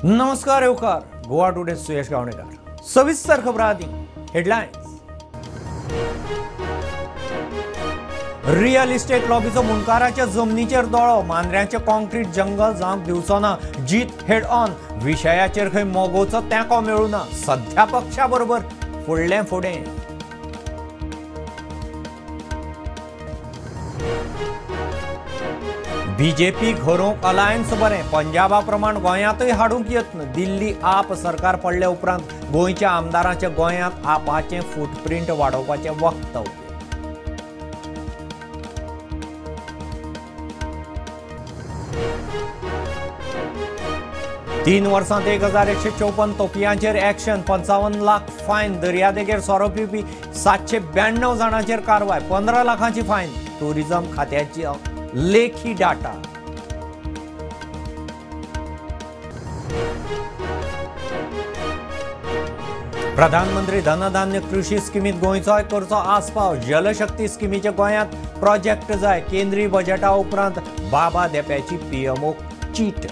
नमस्कार येवकार. गोवा टुडे सुयश गावणेकर. सविस्तर खबरां आदी हेडलायन्स. रियल इस्टेट लॉबीचो मुनकाराच्या जमनीचेर दोळो. मांद्र्याचे कॉन्क्रीट जंगल जावंक दिवचो ना. जीत हेड ऑन. विशयाचेर खंय मोगोवचो तेंको मेळूना. सध्या पक्षा बरोबर फुडलें फुडें. बीजेपी घरोवंक अलायन्स बरें. पंजाबा प्रमाण गोंयांतय हाडूंक यत्न. दिल्ली आप सरकार पडले उपरांत गोंयच्या आमदारांचे गोंयांत आपाचें फुटप्रिंट वाडोवपाचें वक्तव्य. तीन वर्सांत 1154 तोपयांचेर एक्शन. 55 लाख फायन. दर्यादेगेर सोरो पिवपी 792 जाणांचेर कारवाय. 15 लाखांची फायन. टुरिझम खात्याची लेखी डाटा. प्रधानमंत्री धनधान्य कृषी स्किमीत गोंयचोय करचो आस्पाव. जलशक्ती स्किमीचे गोंयांत प्रोजेक्ट जाय. केंद्रीय बजेटा उपरांत बाबा देंप्याची पीएमओ चीट.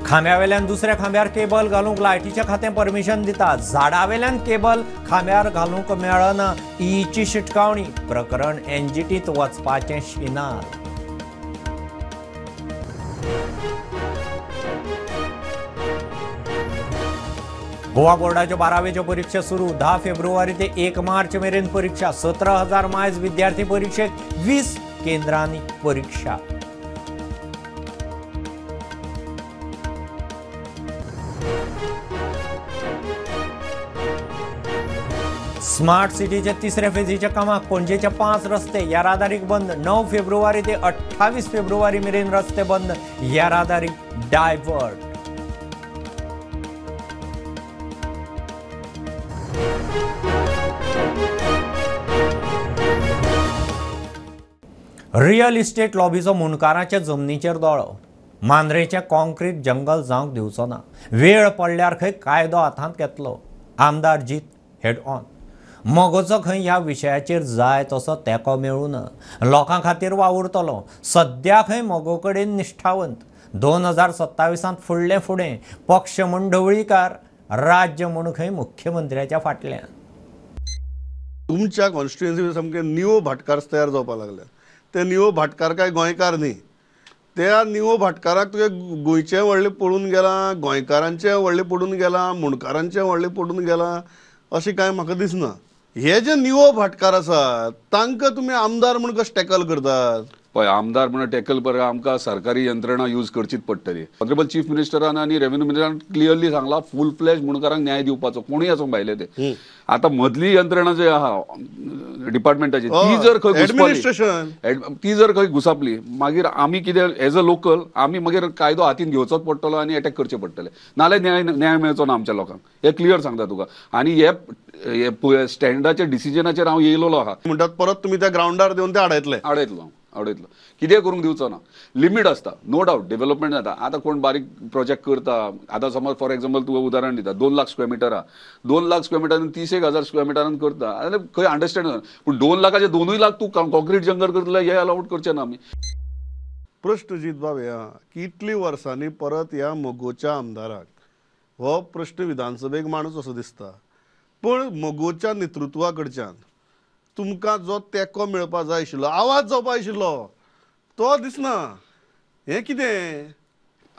खांब्यावेल्यान दुसऱ्या खांब्यार केबल घालूंक लायटीच्या खात्यान परमिशन दिता. झाडावेल्यान केबल खांब्यार घालूंक मेळना. ईची शिटकावणी. प्रकरण एनजीटीत वचपाचें शिनार. गोवा बोर्डाच्यो 12वेच्यो परीक्षा सुरू. 10 फेब्रुवारी ते 1 मार्च मेरेन परीक्षा. 17,000 मायज विद्यार्थी परीक्षेक. 20 केंद्रांनी परीक्षा. स्मार्ट सिटीचे तिसऱ्या फेजीच्या कामाक पणजेचे 5 रस्ते येरादारीक बंद. 9 फेब्रुवारी ते 28 फेब्रुवारी मेरेन रस्ते बंद. येरादारी डायवर्ट. रियल इस्टेट लॉबीचो मुनकाराच्या जमनीचेर दोळो. मांद्रेचे कॉन्क्रीट जंगल जावंक दिवचो ना. वेळ पडल्यार खंय कायदो हातांत घेतलो. आमदार जीत हेड ऑन. मोगोचो खंय ह्या विशयाचेर जाय तसो तेंको मेळूना. लोकां खातीर वावुरतलो. सद्या खंय मोगो कडेन निश्ठावंत. 2027 फुडलें फुडें. पक्ष म्हूण ढवळीकार. राज्य म्हूण खंय मुख्यमंत्र्याच्या फाटल्यान. तुमच्या कॉन्स्टिट्युएन्सी सामके निवो भाटकार तयार जावपाक लागले. ते निवो भाटकार काय गोंयकार न्ही. त्या निवो भाटकाराक तुगे गोंयचें व्हडलें पडून गेलां. गोंयकारांचें व्हडलें पडून गेलां. मुणकारांचें व्हडलें पडून गेलां अशें कांय म्हाका दिसना. हे जे निवो भाटकार आसात तांकां तुमी आमदार म्हूण कशें टॅकल करतात? पळय, आमदार म्हणून टॅकल करपाक आमकां सरकारी यंत्रणा यूज करचीच पडटली. ऑनरेबल चीफ मिनिस्टरान आनी रेव्हेन्यू मिनिस्टरान क्लियरली सांगला फूल फ्लॅश मुणकारांक न्याय दिवपाचो. कोणूय आसूं भायले ते. आतां मदली यंत्रणा जी आहा डिपार्टमेंटाची ती जर खंय घुसापली मागीर आमी कितें एज अ लोकल आमी मागीर कायदो हातीन घेवचोच पडटलो आनी अटॅक करचे पडटले. नाल्यार न्याय मेळचो ना आमच्या लोकांक. हे क्लियर सांगता तुका. आनी हे स्टँडाच्या डिसिजनाचेर हांव येयलोलो आहा. म्हणटात परत तुमी त्या ग्राउंडार देवन ते आडयतलो कितें करूंक दिवचो ना. लिमीट आसता. नो डावट डेव्हलपमेंट जाता. आतां कोण बारीक प्रोजेक्ट करता. आतां समज फॉर एक्झाम्पल तुका उदाहरण दिता. 2 लाख स्क्वेअर मिटर आहा. 2 लाख स्क्वेअर मिटरान 30,000 स्क्वेअर मिटरान करता. आनी खंय अंडरस्टँड जाता. पूण 2 लाखाचे 2 लाख तूं कॉन्क्रीट जंगल करतले हे अलाउड करचे ना आमी. प्रश्न जीत बाब ह्या की इतली वर्सांनी परत ह्या मोगोच्या आमदाराक हो प्रश्न विधानसभेक माणूस असो दिसता. पण मोगोच्या नेतृत्वा कडच्यान तुमकां जो तेंको मेळपा जाय आशिल्लो, आवाज जावपा आशिल्लो, तो दिसना. हें कितें?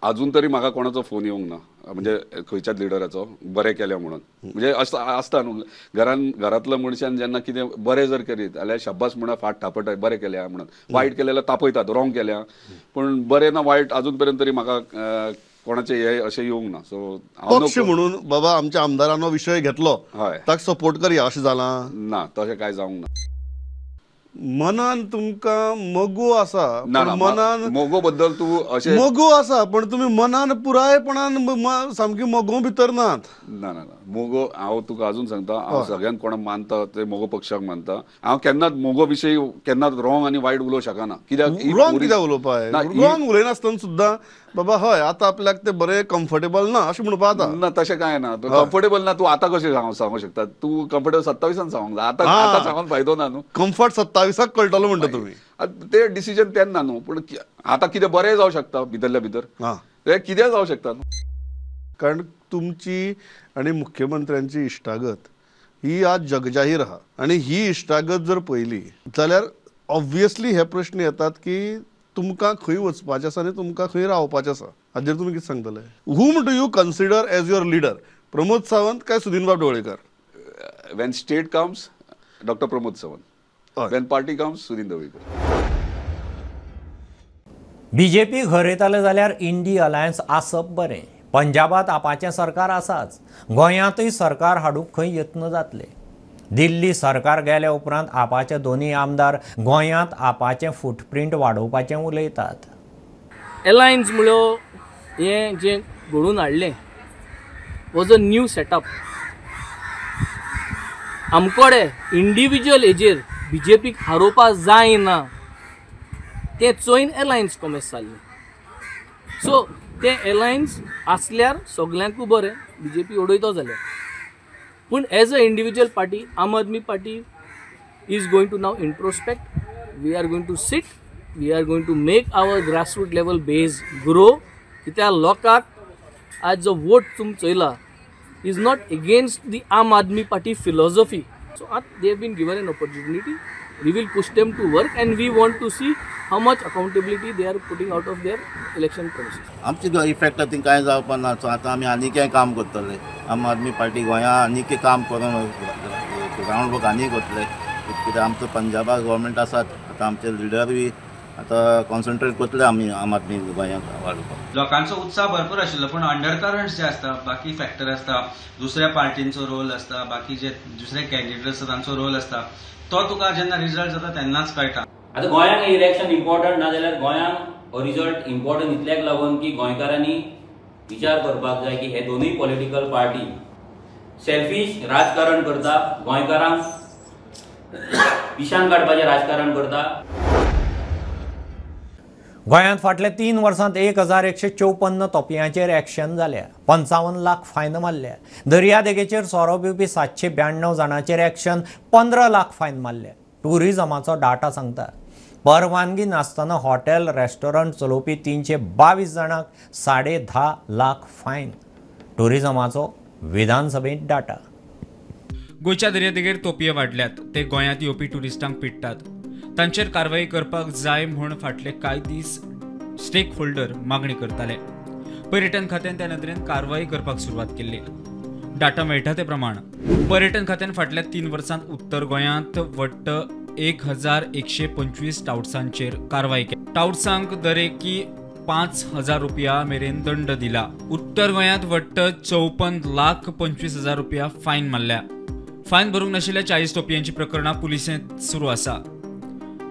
अजून तरी म्हाका कोणाचो फोन येवंक ना. म्हणजे खंयच्याच लिडराचो बरें केलें म्हणून. म्हणजे आसता न्हू घरांतल्या मनशान जेन्ना कितें बरें जर करीत जाल्यार शब्बास म्हणून फाट थापयतात बरें केल्या म्हणून. वायट केलें जाल्यार तापयतात रॉंग केल्या. पण बरें ना वायट अजून पर्यंत तरी म्हाका कोणाचे हे अशें येवंक ना. सो पक्ष म्हणून बाबा आमच्या आमदारानो विशय घेतलो ताका सपोर्ट करया अशें जालां ना. तशें कांय जावंक ना. मनान तुमकां मोगू आसा ना पण ना मनान मोगो बद्दल तू अशें मोगू आसा पण तुम्ही मनान पुरायपणान सामकी मोगो भितर नात. ना ना ना मोगो हांव तुका अजून सांगता हांव सगळ्यांत कोणाक मानता ते मोगो पक्षाक मानता. हांव केन्नाच मोगो विशयी केन्नाच रॉंग आनी वायट उलोवंक शकना. कित्याक ही रॉंग पुरी- कित्याक उलोवपाक ना, ही- रॉंग उलयनासतना सुद्दां बाबा हय आतां आपल्याक ते बरें कम्फर्टेबल ना अशें म्हणपाक जाता. ना तशें काय ना तू कम्फर्टेबल ना तू आतां कशें सांगूंक शकता. तू कम्फर्टेबल 27 सांगूंक जाय आतां सांगून फायदो ना न्हू. कम्फर्ट 27क कळटलो म्हणटा तुमी. ते डिसिजन तेन्ना न्हू पूण आतां कितें बरें जावं शकता भितरल्या भितर हां ते कितें जावं शकता न्हू. कारण तुमची आणि मुख्यमंत्र्यांची इश्टागत ही आज जगजाहीर आहा आणि ही इश्टागत जर पळयली जाल्यार ऑब्वियसली हे प्रश्न येतात की तुमकां खंय वचपाचें आसा आनी तुमकां खंय रावपाचें आसा. हाजेर तुमी कितें सांगतले? whom do you consider as your leader? Pramod Sawant काय Sudin Bab Dhavalikar? When state comes doctor Pramod Sawant. हय. When party comes Sudin Dhavalikar. BJP घर येताले जाल्यार इंडी अलायन्स आसप बरें. पंजाबात आपाचें सरकार आसाच, गोंयांतूय सरकार हाडूंक खंय यत्न जातले. दिल्ली सरकार गेल्या उपरांत आपाचे दोन्ही आमदार गोंयांत आपाचें फुटप्रिंट वाडोवपाचें उलयतात. एलायन्स म्हणलो हें जें घडोवन हाडलें वॉज अ न्यू सेटअप. आमकोडे इंडिविज्युअल हेजेर बीजेपीक हारोवपा जायना तें चोयन एलायन्स कॉमेस जाल्लें. सो तें एलायन्स आसल्यार सगल्यांकूय बरें बीजेपी उडयतो जाल्यार. पूण एज अ इंडिविज्युअल पार्टी आम आदमी party is going to now introspect. We are going to sit. We are going to make our grassroots level base grow. कित्याक लोकांक आज जो वोट तुम चयला is not against the Aam Aadmi Party philosophy. So they have been given an opportunity. We will push them to work and we want to see how much accountability they are putting out of their election promises. आमची effect ती कांय जावपा ना. So आतां आमी आनीकय काम करतले. आम आदमी पार्टी गोंया आनीकय काम करून ग्रावंड वर्क आनी करतले. कित्याक आमचो पंजाबाक गव्हर्मेंट आसात. आतां आमचे लिडर बी आतां कॉन्सन्ट्रेट करतले आमी आम आदमी गोंयांक वाडोवपाक. लोकांचो उत्साह भरपूर आशिल्लो पूण अंडरकरंट्स जे आसता बाकी फॅक्टर आसता दुसऱ्या पार्टींचो रोल आसता बाकी जे दुसरे कॅन्डिडेट आसता तांचो रोल आसता तो तुका जेन्ना रिजल्ट जाता तेन्नाच कळटा. आतां गोंयांक इलेक्शन इम्पॉर्टंट ना जाल्यार गोंयांक हो रिजल्ट इम्पॉर्टंट इतल्याक लागून की गोंयकारांनी विचार करपाक जाय की हे दोनूय पॉलिटिकल पार्टी सेल्फीश राजकारण करता. गोंयकारांक पिशान काडपाचें राजकारण करता. गोंयांत फाटल्या 3 वर्सांत 1154 तोपयांचेर एक्शन जाल्या. 55 लाख फायन मारल्या. दर्यादेगेचेर सोरो पिवपी 792 जाणांचेर एक्शन 15 लाख फायन मारल्या. टुरिजमाचो डाटा सांगता परवानगी नासतना हॉटेल रेस्टॉरंट चलोवपी 322 जाणांक 10.5 लाख फायन. टुरिजमाचो विधानसभेंत डाटा. गोंयच्या दर्यादेगेर तोपये वाडल्यात. ते गोंयांत येवपी टुरिस्टांक पिट्टात. तांचेर कारवाई करपाक जाय म्हूण फाटले कांय दीस स्टेक होल्डर मागणी करताले. पर्यटन खात्यान त्या नदरेन कारवाई करपाक सुरवात केल्ली. डाटा मेळटा ते प्रमाण पर्यटन खात्यान फाटल्या 3 वर्सांत उत्तर गोंयांत वट्ट 1125 टाउट्सांचेर कारवाई केली. टाउट्सांक दरेकी 5,000 रुपया मेरेन दंड दिला. उत्तर गोंयांत वट्ट 54,25,000 रुपया फायन मारल्या. फायन भरूंक नाशिल्ल्या 40 तोपयांची प्रकरणां पुलिसेंत सुरू आसा.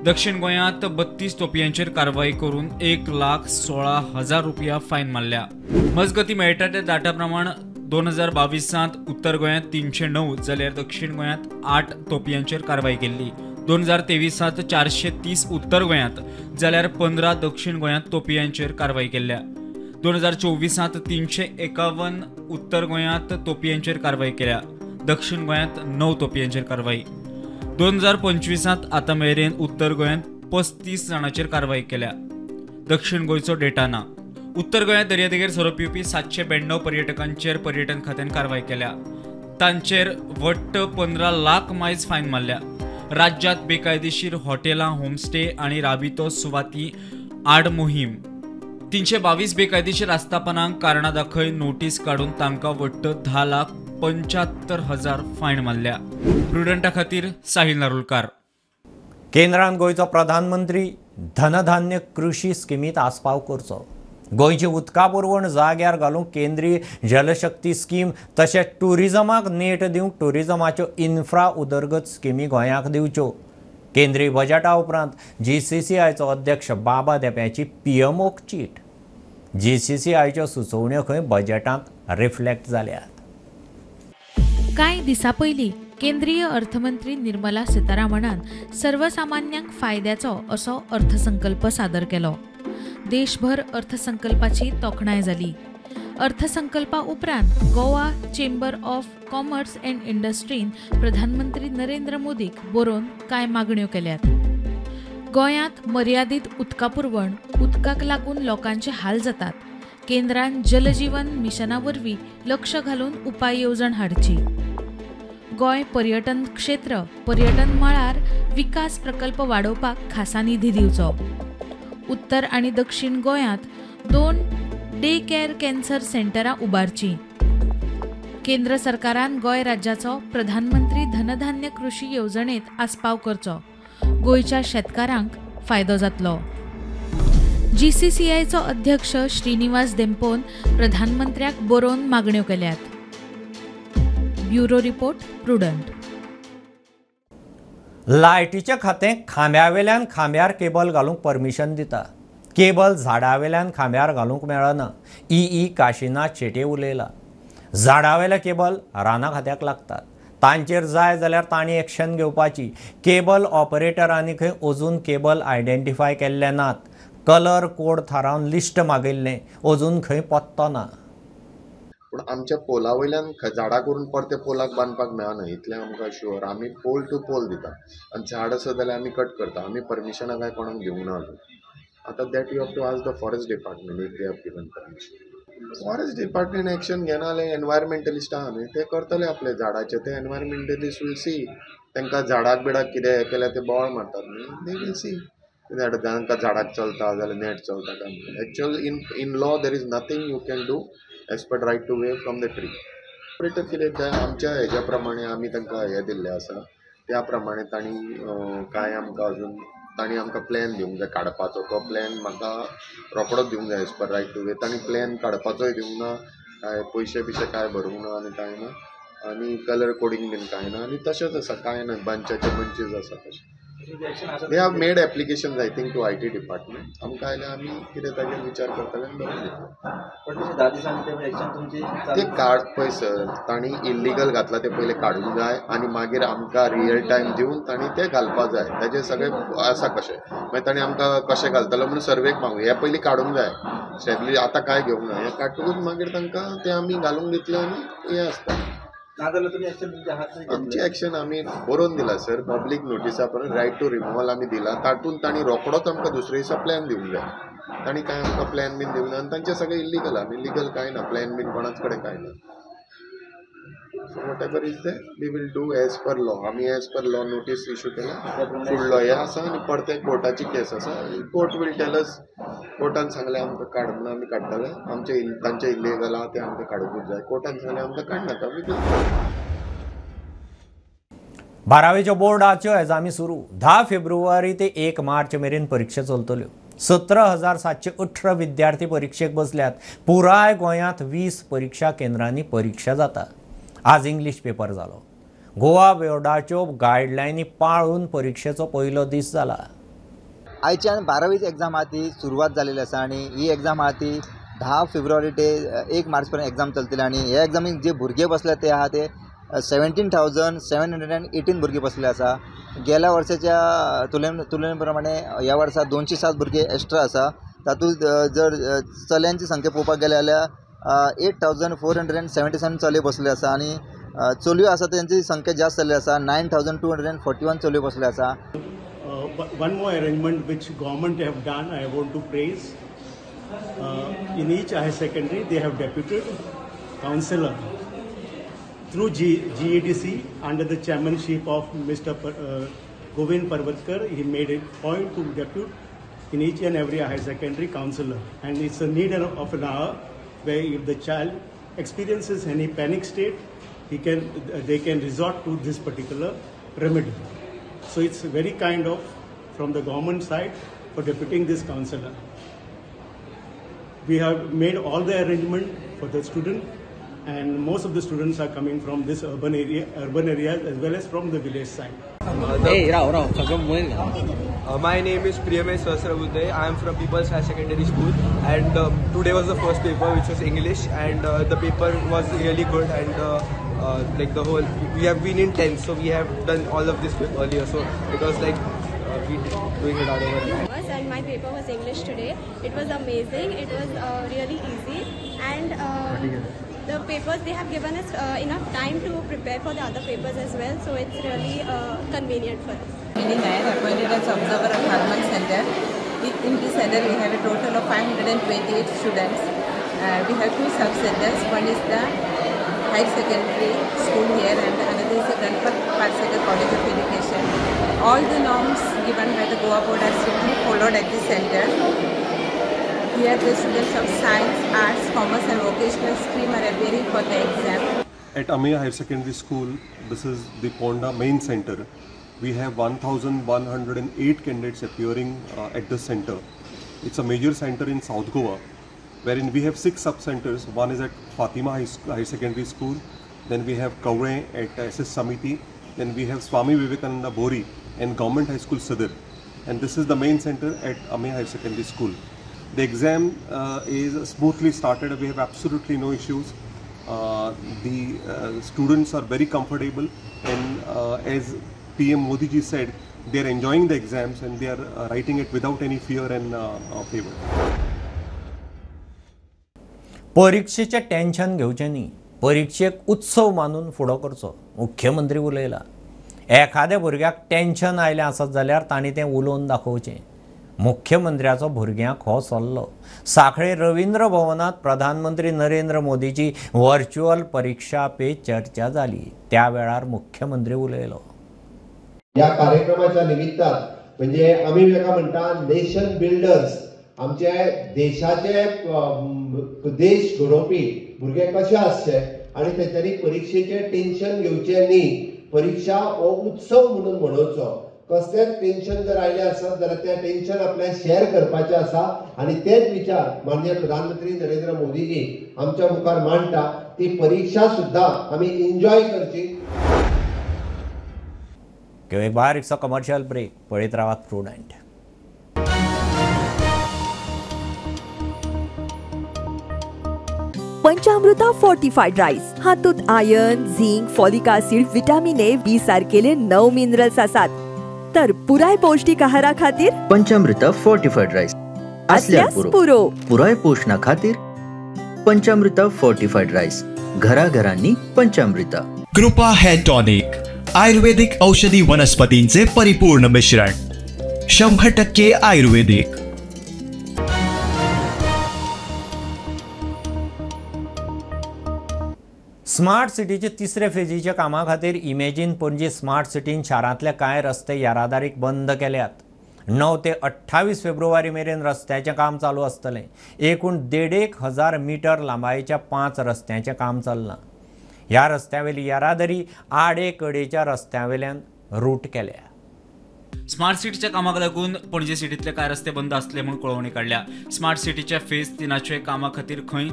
दक्षिण गोंयांत 32 तोपयांचेर कारवाई करून 1,16,000 रुपया फायन मारल्या. मजगती मेळटा त्या डाटा प्रमाण 2022 उत्तर गोंयांत 309 जाल्यार दक्षिण गोंयांत 8 तोपयांचेर कारवाई केल्ली. 2023 430 उत्तर गोंयांत जाल्यार 15 दक्षिण गोंयांत तोपयांचेर कारवाई केल्ल्या. 2024 351 उत्तर गोंयांत तोपयांचेर कारवाई केल्या. दक्षिण गोंयांत 9 तोपयांचेर कारवाई. 2025 आतां मेरेन उत्तर गोंयांत 35 जाणांचेर कारवाई केल्या. दक्षिण गोंयचो डेटा ना. उत्तर गोंयांत दर्यादेगेर सोरो पिवपी 792 पर्यटकांचेर पर्यटन खात्यान कारवाई केल्या. तांचेर वट्ट 15 लाख मायज फायन मारल्या. राज्यांत बेकायदेशीर हॉटेलां होमस्टे आनी राबितो सुवाती आड मोहीम 322 बेकायदेशीर आस्थापनांक कारणां दाखय नोटीस काडून तांकां वट्ट 10,75,000 फायन मारल्या. प्रुडंटा खातीर साहिल नारुलकार. केंद्रान गोंयचो प्रधानमंत्री धनधान्य कृषी स्किमीत आस्पाव करचो. गोंयची उदका पुरवण जाग्यार घालूंक केंद्रीय जलशक्ती स्कीम तशेंच टुरिजमाक नेट दिवंक टुरिजमाच्यो इन्फ्रा उदरगत स्किमी गोंयाक दिवच्यो. केंद्रीय बजेटा उपरांत GCCIचो अध्यक्ष बाबा देंप्याची PMOक चीट. GCCIच्यो सुचोवण्यो खंय बजेटांत रिफ्लेक्ट जाल्यात. कांय दिसां पयलीं केंद्रीय अर्थमंत्री निर्मला सीतारामनान सर्वसामान्यांक फायद्याचो असो अर्थसंकल्प सादर केलो. देशभर अर्थसंकल्पाची तोखणाय जाली. अर्थसंकल्पा उपरांत Goa chamber of commerce and इंडस्ट्रीन प्रधानमंत्री नरेंद्र मोदीक बरोवन कांय मागण्यो केल्यात. गोंयांत मर्यादीत उदका पुरवण, उदकाक लागून लोकांचे हाल जातात. केंद्रान जलजीवन मिशना वरवीं लक्ष घालून उपाय येवजण हाडची. गोंय पर्यटन क्षेत्र, पर्यटन मळार विकास प्रकल्प वाडोवपाक खासा निधी दिवचो. उत्तर आनी दक्षिण गोंयांत 2 डे केअर कॅन्सर सेंटरां उबारची. केंद्र सरकारान गोंय राज्याचो प्रधानमंत्री धनधान्य कृषी येवजणेत आस्पाव करचो. गोंयच्या शेतकारांक फायदो जातलो. GCCIचो अध्यक्ष श्रीनिवास देंपोन प्रधानमंत्र्याक बरोवन मागण्यो केल्यात. Bureau report Prudent. लायटीचें खातें खांब्यावेल्यान खांब्यार केबल घालूंक परमिशन दिता. केबल झाडावेल्यान खांब्यार घालूंक मेळना. EE काशिनाथ शेटे उलयला. झाडावेले केबल राना खात्याक लागतात. तांचेर जाय जाल्यार तांणी एक्शन घेवपाची. केबल ऑपरेटरांनी खंय अजून केबल आयडेंटिफाय केल्ले नात. कलर कोड थारावन लिस्ट मागिल्लें अजून खंय पत्तो ना. पूण आमच्या पोला वयल्यान झाडां करून परते पोलाक बांदपाक मेळना इतलें आमकां शुअर. आमी पोल टू पोल दिता आनी झाड आसा जाल्यार आमी कट करता. आमी परमिशना काय कोणाक दिवंक ना अजून. आतां that you have to ask the forest department if they have given permission. Forest department action घेना जाल्यार एनवायरमेंटलिस्ट आहा न्ही ते करतले आपले झाडाचे. ते एनवायरमेंटलिस्ट वील सी. तांकां झाडाक बिडाक कितें हें केल्यार ते बोवाळ मारतात न्ही. They will see. तांकां झाडाक चलता जाल्यार नेट चलता काय. Actually in law there is nothing you can do as per right to way from the tree. Operator कितें आमच्या हेज्या प्रमाणे आमी तांकां हें दिल्लें आसा त्या प्रमाणे तांणी कांय आमकां अजून तांणी आमकां प्लॅन दिवंक जाय काडपाचो. तो प्लॅन म्हाका रोखडोच दिवंक जाय as per right to way. तांणी प्लॅन काडपाचोय दिवंक ना, कांय पयशे बिशे कांय भरूंक ना आनी कांय ना. आनी कलर कोडिंग बीन कांय ना. आनी तशेंच आसा कांय ना. बंचाचे बंचीस आसा तशें. They have made applications I think to IT department. आमकां आयल्यार आमी कितें ताजेर विचार करतले आनी बरें दितले. ते काड पळय सर तांणी इल्लिगल घातला ते पयले काडूंक जाय आनी मागीर आमकां रियल टायम दिवन तांणी ते घालपाक जाय. ताजें सगळें आसा कशें. मागीर तांणी आमकां कशें घालतलो म्हणून सर्वेक मागूं. हे पयलीं काडूंक जाय. स्टेब्लीश आतां कांय घेवंक ना. हें काडटकूच मागीर तांकां ते आमी घालूंक दितले आनी हें आसता. आमची एक्शन आमी बरोवन दिला सर. पब्लीक नोटिसा परत रायट टू रिमुवल आमी दिला. तातूंत तांणी रोखडोच आमकां दुसरे दिसा प्लॅन दिवंक जाय. तांणी कांय आमकां प्लॅन बीन दिवंक ना आनी तांचें सगळें इल्लिगल आहा. इल्लिगल कांय ना. प्लॅन बीन कोणाच कडेन कांय ना. So whatever is there we will do as per law. आमी as per law notice issue केला. फुडलो हे आसा आनी परते कोर्टाची केस आसा. Court will tell us. कोर्टान सांगलें आमकां काड म्हणून आमी काडटले. आमचे तांचे इल्लिगल आहा ते आमकां काडूंकूच जाय. कोर्टान सांगलें आमकां काडनाका. 12वीच्यो बोर्डाच्यो एग्जामी सुरू. 10 फेब्रुवारी ते 1 मार्च मेरेन परीक्षा चलतल्यो. 17,718 विद्यार्थी परीक्षेक बसल्यात. पुराय गोंयांत 20 परीक्षा केंद्रांनी परीक्षा जाता. आज इंग्लीश पेपर जालो. गोवा बोर्डाच्यो गायडलायनी पाळून परीक्षेचो पयलो दीस जाला. आयच्यान 12वी एग्जाम आहा ती सुरवात जालेली आसा आनी ही एग्जाम आहा ती 10 फेब्रुवारी ते 1 मार्च पर्यंत एग्जाम चलतली. आनी ह्या एग्जामीक जे भुरगे बसले ते आहा ते 17,718 भुरगे बसले आसा. गेल्या वर्साच्या तुलने प्रमाणे ह्या वर्सा 207 भुरगे एक्स्ट्रा आसा. तातूंत जर चल्यांची संख्या पळोवपाक गेले जाल्यार 8,477 चले बसले आसा आनी चलयो आसा त्यांची संख्या जास्त जाल्ली आसा. 9,241 चलयो बसले आसा. One more arrangement which government have done, I want to praise. In each higher secondary, they have deputed councillor through GEDC under the chairmanship of Mr. Govind Parvatkar. He made a point to depute in each and every higher secondary councillor, and it's a need of an hour where if the child experiences any panic state, they can resort to this particular remedy. So it's very kind of from the government side for deputing this councillor. We have made all the arrangement for the student, and most of the students are coming from this urban areas as well as from the village side. My name is Priyamesh Sahasrabuddhe. I am from People's High Secondary School, and today was the first paper, which was English, and the paper was really good, and like the whole, we have been in 10th, so we have done all of this earlier, so it was like we doing it all over again. And my paper was English today. It was amazing. It was really easy, and the papers, they have given us enough time to prepare for the other papers as well, so it's really convenient for us. Meaning I am appointed as observer of Harman Center. In this center we have a total of 528 students. We have two sub-centers. One is the higher secondary school here and another is the Ganpat Parseka College of Education. All the norms given by the Goa board are strictly followed at this center. Here the students of science, arts, commerce and vocational stream are appearing for the exam. At Ameya Higher Secondary School, this is the Ponda main center. We have 1,108 candidates appearing at the center. It's a major center in South Goa, wherein we have 6 sub-centers. One is at Fatima High Secondary School, then we have Kaure at SS Samiti, then we have Swami Vivekananda Bori and Government High School Sadar. And this is the main center at Ameya High Secondary School. The exam is smoothly started. We have absolutely no issues. The students are very comfortable, and as PM Modi ji said, they are enjoying the exams and they are writing it without any fear and favor. परीक्षेचे tension घेवचें न्ही, परीक्षेक उत्सव मानून फुडो करचो, मुख्यमंत्री उलयला. एखाद्या भुरग्याक टेन्शन आयलें आसत जाल्यार तांणी तें उलोवन दाखोवचें. मुख्यमंत्र्याचो भुरग्यांक हो सल्लो. सांखळे रवींद्र भवनात प्रधानमंत्री नरेंद्र मोदीची व्हर्च्युअल परीक्षा पे चर्चा जाली. त्या वेळार मुख्यमंत्री उलयलो. या कार्यक्रमाच्या निमित्तान म्हणजे आम्ही वेगळा म्हणटा नेशन बिल्डर्स, आमचे देशाचे देश घडोवपी भुरगे कशे आसचे आणि तेंच्यांनी परीक्षेचे टेन्शन घेवचें न्ही. परीक्षा हो उत्सव म्हणून मनोवचो. कसलेच टेन्शन जर आयले आसत जाल्यार तें टेन्शन आपल्याक शेअर करपाचें आसा आणि तेच विचार माननीय प्रधानमंत्री नरेंद्र मोदीजी आमच्या मुखार मांडटा. ती परीक्षा सुद्धा आमी एन्जॉय करची. एक बारीकसो कमर्शियल ब्रेक. पळयत रावात स्टुडंट. पंचामृता फोर्टिफाईड राईस हातूंत iron, zinc, folic acid, vitamin A, B सारकेले 9 मिनरल्स आसात. तर पुराय पौष्टिक आहारा खातीर पंचामृता फोर्टिफाईड राईस असल्यास पुरो. पुराय पोषणा खातीर पंचामृता फोर्टिफाईड राईस. घराघरांनी पंचामृता. कृपा हेअर टॉनिक, आयुर्वेदिक औषधी वनस्पतींचे परिपूर्ण मिश्रण, 100% आयुर्वेदिक. स्मार्ट सिटीचे 3रे फेजीच्या कामा खातीर इमेजीन पणजी स्मार्ट सिटीन शारांतले कांय रस्ते येरादारीक बंद केल्यात. 9 ते 28 फेब्रुवारी मेरेन रस्त्याचें काम चालू आसतलें. एकूण 1,500 मीटर लांबायेच्या 5 रस्त्यांचें काम चल्लां. ह्या रस्त्यावेली येरादारी आडे कडेच्या रस्त्यावेल्यान रूट केल्या. स्मार्ट सिटीच्या कामाक लागून पणजी सिटीतले कांय रस्ते बंद आसले म्हूण कळोवणी काडल्या. स्मार्ट सिटीच्या फेज 3चे कामा खातीर खंय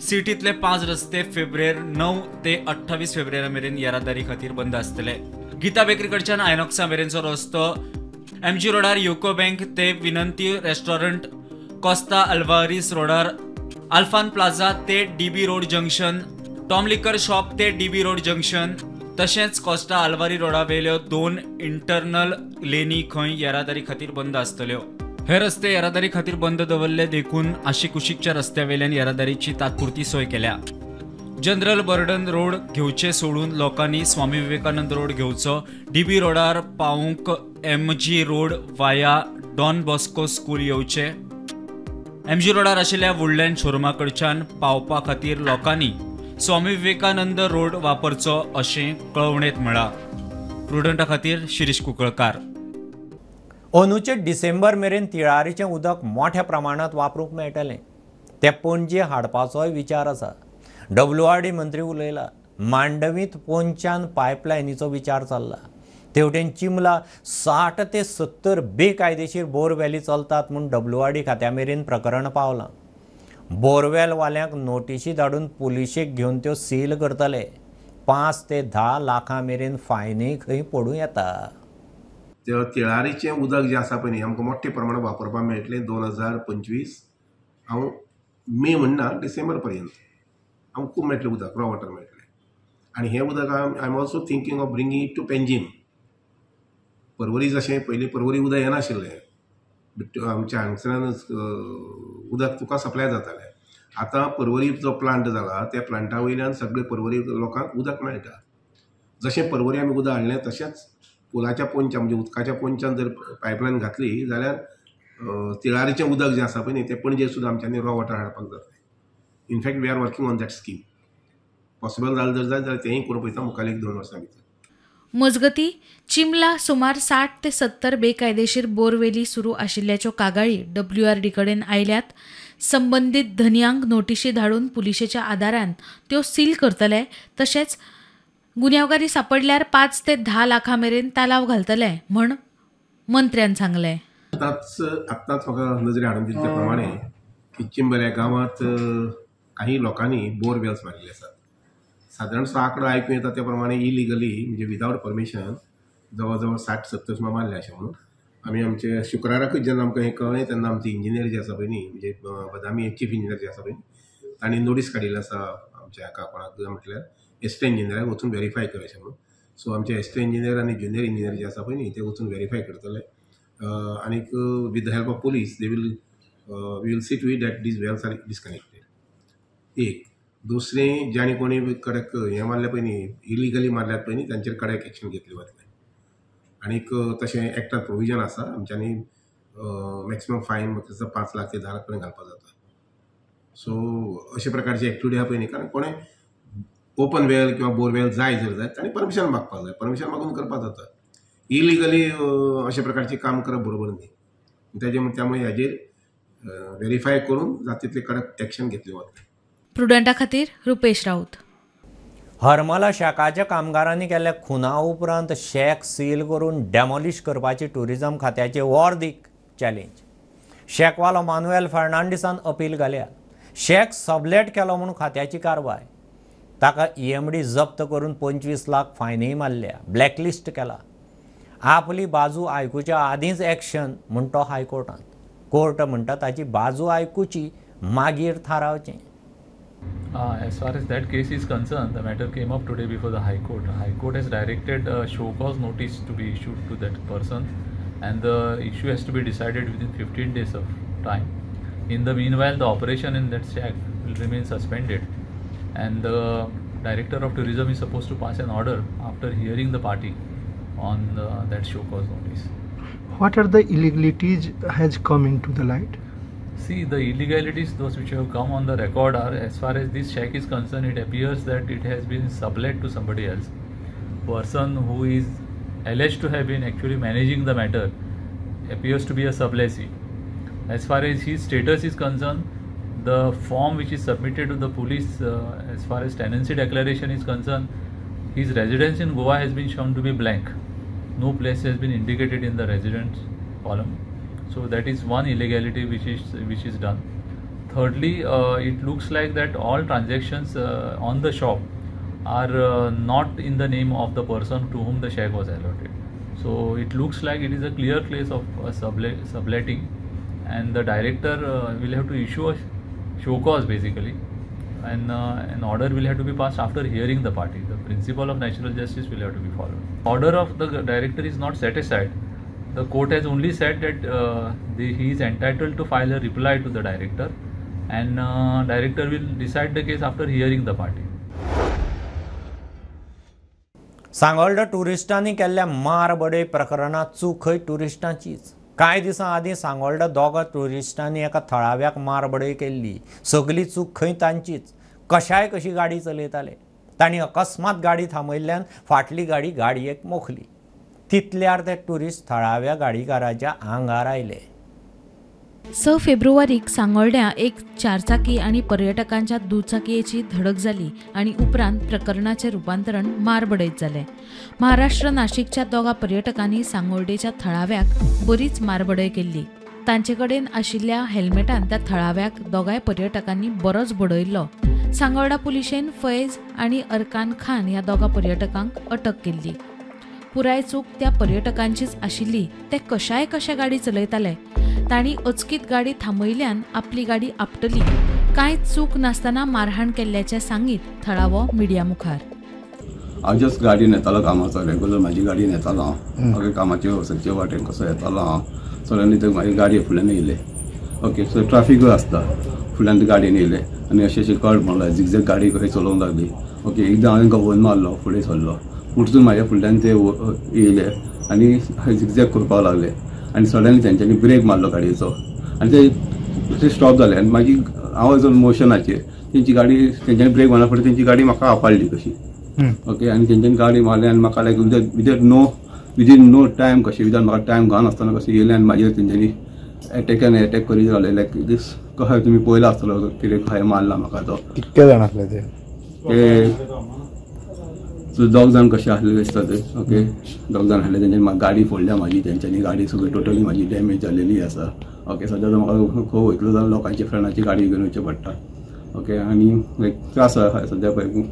सिटीतले 5 रस्ते फेब्रुवारी 9 ते 28 फेब्रुवारी मेरेन येरादारी खातीर बंद आसतले. गीता बेकरी कडच्यान आयनॉक्सा मेरेनचो रस्तो, MG रोडार युको बँक ते विनंती restaurant, Costa Alvares रोडार Alphan plaza ते DB रोड जंक्शन, टॉम लिकर शॉप ते DB रोड जंक्शन, तशेंच कोस्टा आल्वारी रोडा वेल्यो 2 इंटरनल लेनी खंय येरादारी खातीर बंद आसतल्यो. हे रस्ते येरादारी खातीर बंद दवरले देखून आशिकुशिकच्या रस्त्यावेल्यान येरादारीची तात्पुरती सोय केल्या. जनरल बर्डन रोड घेवचे सोडून लोकांनी स्वामी विवेकानंद रोड घेवचो. DB रोडार पावूंक MG रोड वाया डॉन बॉस्को स्कूल येवचे. MG रोडार आशिल्ल्या वुडलँड शोरूमा कडच्यान पावपा खातीर लोकांनी स्वामी विवेकानंद रोड वापरचो अशें कळवणेंत म्हळां. प्रुडंटा खातीर शिरीश कुंकळकार. अंदूचे डिसेंबर मेरेन तिळारीचें उदक मोठ्या प्रमाणात वापरूंक मेळटलें. तें पणजे हाडपाचोय विचार आसा. WRD मंत्री उलयला. मांडवींत पोंच्यान पायपलायनीचो विचार चल्ला. तेवटेन चिमला 60 ते 70 बेकायदेशीर बोरवेली चलतात म्हूण WRD खात्या मेरेन प्रकरण पावलां. बोरवेलवाल्यांक नोटीशी धाडून पुलिशेक घेवन त्यो सील करतले. 5 ते 10 लाखां मेरेन फायनय खंय पडूं येता. तिळारीचें उदक जें आसा पळय न्ही आमकां मोठ्या प्रमाणांत वापरपाक मेळटलें 2025 हांव मे म्हणना डिसेंबर पर्यंत आमकां खूब मेळटलें उदक रॉ वॉटर मेळटलें. आनी हें उदक I am also thinking of bringing it to Panjim. Porvorim जशें पयलीं पर्वरी उदक येनाशिल्लें आमच्या हांगसरान उदक तुका सप्लाय जातालें. आतां पर्वरी जो प्लांट जाला त्या प्लांटा वयल्यान सगळे पर्वरी लोकांक उदक मेळटा. जशें पर्वरी आमी उदक हाडलें तशेंच पुलाच्या पोंच्यान म्हणजे उदकाच्या पोंच्यान जर पायपलायन घातली जाल्यार तिळारीचें उदक जें आसा पळय न्ही तें पणजे सुद्दां आमच्यांनी रॉ वॉटर हाडपाक जातलें. In fact we are working on that scheme. Possible जालें जर जाय जाल्यार तेंय करूं पळयता मुखावेल 1-2 वर्सां भितर. मजगतीं चिंबला सुमार 60 ते 70 बेकायदेशीर बोरवेली सुरू आशिल्ल्याच्यो कागाळी WRD कडेन आयल्यात. संबंदीत धन्यांक नोटीशी धाडून पुलिशेच्या आदारान त्यो सील करतले. तशेंच गुन्यांवकारी सांपडल्यार 5 ते 10 लाखां मेरेन तालाव घालतले म्हण मंत्र्यान सांगलें. आतांच म्हाका नजरे हाडून दिले ते प्रमाणे की चिंबल ह्या गांवांत काही लोकांनी बोरवेल्स मारिल्ले आसात. सादारणसो आंकडो आयकूं येता त्या प्रमाणे इलिगली म्हणजे विदावट परमिशन जवळ जवळ 60-70 सुमार मारले अशें म्हणून. आमी आमचे शुक्राराकूच जेन्ना आमकां हें कळ्ळें तेन्ना आमचे इंजिनियर जे आसा पळय न्ही म्हणजे बदामी चीफ इंजिनियर जे आसा पळय तांणी नोटीस काडिल्ली आसा आमच्या हाका कोणाक म्हटल्यार एस्टे इंजिनियराक वचून व्हेरीफाय कर अशें म्हणून. सो आमचे एस्टे इंजिनियर आनी ज्युनियर इंजिनियर जे आसा पळय न्ही ते वचून व्हेरीफाय करतले. आनीक with the help of police they will see to it that these wells are disconnected. एक दुसरें ज्यांनी कोणी कडक हें मारलें पळय न्ही इलिगली मारल्यात पळय न्ही तांचेर कडक एक्शन घेतली वतले. आनीक तशें एक्टांत प्रोविजन आसा आमच्यांनी मॅक्सिमम फायन 5 लाख ते 10 लाख पर्यंत घालपाक जाता. सो अशे प्रकारची एक्टिविटी आहा पळय न्ही कारण कोणें ओपन वेल किंवा बोरवेल जाय जर जाय तांणी परमिशन मागपाक जाय. परमिशन मागून करपाक जाता. इलिगली अशे प्रकारचें काम करप बरोबर न्ही. त्यामुळे हाजेर व्हेरीफाय करून जाता तितले कडक एक्शन घेतली वतले. प्रुडंटा खातीर रुपेश राऊत. हरमला शेकाच्या कामगारांनी केल्ल्या खुना उपरांत शेक सील करून डेमॉलिश करपाची टुरिझम खात्याची वर्दीक चॅलेंज. शेकवालो मानुएल फर्नांडिसान अपील घाल्या. शेक सबलेट केलो म्हणून खात्याची कारवाय. ताका EMD जप्त करून 25 लाख फायनय मारल्या. ब्लॅकलिस्ट केला. आपली बाजू आयकुच्या आदींच एक्शन म्हणतो हायकोर्टान. कोर्ट म्हणटा ताची बाजू आयकुची मागीर थारावचें. As far as that case is concerned, the matter came up today before the High Court. The High Court has directed a show cause notice to be issued to that person and the issue has to be decided within 15 days of time. In the meanwhile, the operation in that shack will remain suspended and the Director of Tourism is supposed to pass an order after hearing the party on that show cause notice. What are the illegalities has come into the light? See, the illegalities, those which have come on the record are, as far as this shack is concerned, it appears that it has been sublet to somebody else. Person who is alleged to have been actually managing the matter appears to be a sublessee. As far as his status is concerned, the form which is submitted to the police as far as tenancy declaration is concerned, his residence in Goa has been shown to be blank. No place has been indicated in the residence column. So that is one illegality which is done. Thirdly, it looks like that all transactions on the shop are not in the name of the person to whom the shack was allotted. So it looks like it is a clear case of subletting, and the director will have to issue a show cause basically, and an order will have to be passed after hearing the party. The principle of natural justice will have to be followed. Order of the director is not set aside. The court has only said that he is entitled to file a reply to the director and director will decide the case after hearing the party. सांगोळडा टुरिस्टांनी केल्ल्या मारबडे प्रकरणात चूक खंय टुरिस्टांचीच. कांय दिसां आदीं सांगोळडा 2 टुरिस्टांनी एका थळाव्याक मारबडय केल्ली. सगली चूक खंय तांचीच. कशाय कशी गाडी चलयताले. तांणी अकस्मात गाडी थांबयल्ल्यान फाटली गाडी गाडयेक मोखली. तितल्यार ते टुरिस्ट थळाव्या गाडीकाराच्या आंगार आयले. 6 फेब्रुवारीक सांगोळड्या एक 4 चाकी आणि पर्यटकांच्या दुचाकीची धडक जाली आणि उपरांत प्रकरणाचे रूपांतरण मारबडयत जालें. महाराष्ट्र नाशिकच्या 2 पर्यटकांनी सांगोळडेच्या थळाव्याक बरीच मारबडय केल्ली. तांचे कडेन आशिल्ल्या हेल्मेटान त्या थळाव्याक दोगांय पर्यटकांनी बरोच बडयल्लो. सांगोळडा पुलिशेन फैज आनी अरकान खान ह्या दोगा पर्यटकांक अटक केल्ली. पुराय चूक त्या पर्यटकांचीच आशिल्ली. ते कशा गाडी चलयताले. तांणी अचकीत गाडी थांबयल्यान आपली गाडी आपटली. कांयच चूक नासतना मारहाण केल्ल्याचे सांगीत थळावो मिडिया मुखार. हांव जस्ट गाडी येतालो कामाचो, रेग्युलर म्हाजी गाडी येतालो हांव. ओके, कामाचे वचचे वाटेन कसो येतालो हांव. सडनली थंय म्हाजी गाडी फुड्यान येयले. ओके, सो ट्राफिकूय आसता. फुड्यान गाडयेन येयले आनी अशें कळट मारलो. झिगझॅग गाडी कशी चलोवंक लागली. ओके, एकदां हांवें घुंवून मारलो, फुडें सरलो. पुढसून म्हाज्या फुडल्यान ते येयले आनी झिगझॅग करपाक लागले आनी सडनली तेंच्यांनी ब्रेक मारलो गाडयेचो आनी ते स्टॉप जाले आनी म्हाजी हांव एज मोशनाचेर तेंची गाडी तेंच्यांनी ब्रेक मारना फुडें तेंची गाडी म्हाका आपडली कशी. ओके, आनी तेंच्यांनी गाडी मारली आनी म्हाका लायक विदीन नो टायम कशें विदाउट म्हाका टायम घालनासतना कशें येयलें आनी म्हाजेर तेंच्यांनी अटॅक करीत रावले. लायक दीस कशें तुमी पळयला आसतलो कितें खंय मारला म्हाका तो. कितके जाण आसले ते दोग जाण कशें आसले दिसता ते. ओके, दोग जाण आसले. तेंच्यांनी म्हाका गाडी फोडल्या म्हाजी. तेंच्यांनी गाडी सगळी टोटली म्हाजी डॅमेज जालेली आसा. ओके, सद्या म्हाका खंय वयतलो जाल्यार लोकांच्या फ्रेंडाची गाडी घेवन वयचें पडटा. ओके, आनी लायक त्रास आसा सद्या पळय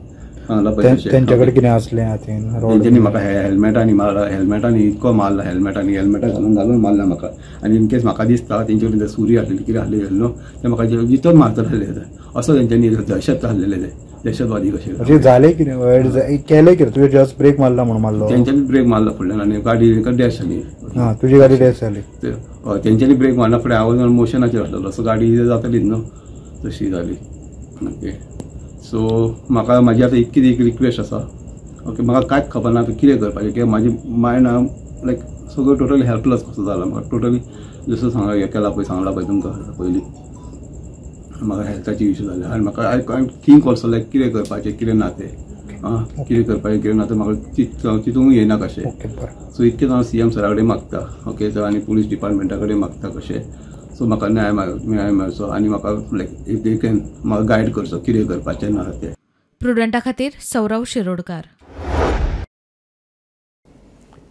सांगला पळय. तेंचे कडेन कितें आसलें हातीन? तेंच्यांनी म्हाका हेल्मेटांनी मारला. हेल्मेटांनी इतको मारला. हेल्मेटांनी घालून मारला म्हाका. आनी इन केस म्हाका दिसता तेंचे कडेन सुरी आसलेली कितें आसलेली न्हू ते म्हाका जितून मारतले असो तेंच्यांनी दहशत घातलेले ते. दहशतवादी कशें जालें कितें केलें कितें? तुवें जस्ट ब्रेक मारला म्हणून मारलो? तेंच्यांनी ब्रेक मारला फुडल्यान आनी गाडी डॅश जाली. तुजी गाडी डॅश जाली? तेंच्यांनी ब्रेक मारला फुडें हांव मोशनाचेर आसलेलो सो गाडी जातलीच न्हू तशी जाली. ओके, सो म्हाका म्हाजी आतां एक रिक्वेस्ट आसा. ओके, म्हाका कांयच खबर ना कितें करपाचें कित्याक म्हाजी मायंड लायक सगळो टोटली हेल्पलेस कसो जाला. म्हाका टोटली जसो हें केला पळय सांगला पळय तुमकां पयलीं म्हाका हेल्थाची इश्यू जाले आनी म्हाका आय थिंक ऑल्सो लायक कितें करपाचें कितें ना तें. कितें करपाचें कितें ना तें म्हाका तितूंक येना कशें. सो इतकें हांव CM सरा कडेन मागता. ओके, सो आनी पुलीस डिपार्टमेंटा कडेन मागता कशें. सो म्हाका न्याय मेळचो आनी म्हाका लायक इफ दे कॅन म्हाका गायड करचो कितें करपाचें ना तें. प्रुडंटा खातीर सौरव शिरोडकार.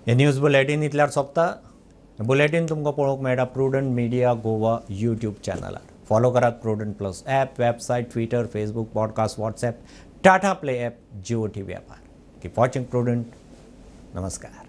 हे न्यूज बुलेटीन इतल्यार सोंपता. बुलेटीन तुमकां पळोवंक मेळटा प्रुडंट मिडिया गोवा यूट्यूब चॅनलार. फॉलो करात Prudent plus app, website, Twitter, Facebook, podcast, WhatsApp, Tata play app, Jio TV ॲपार. Keep watching Prudent. नमस्कार.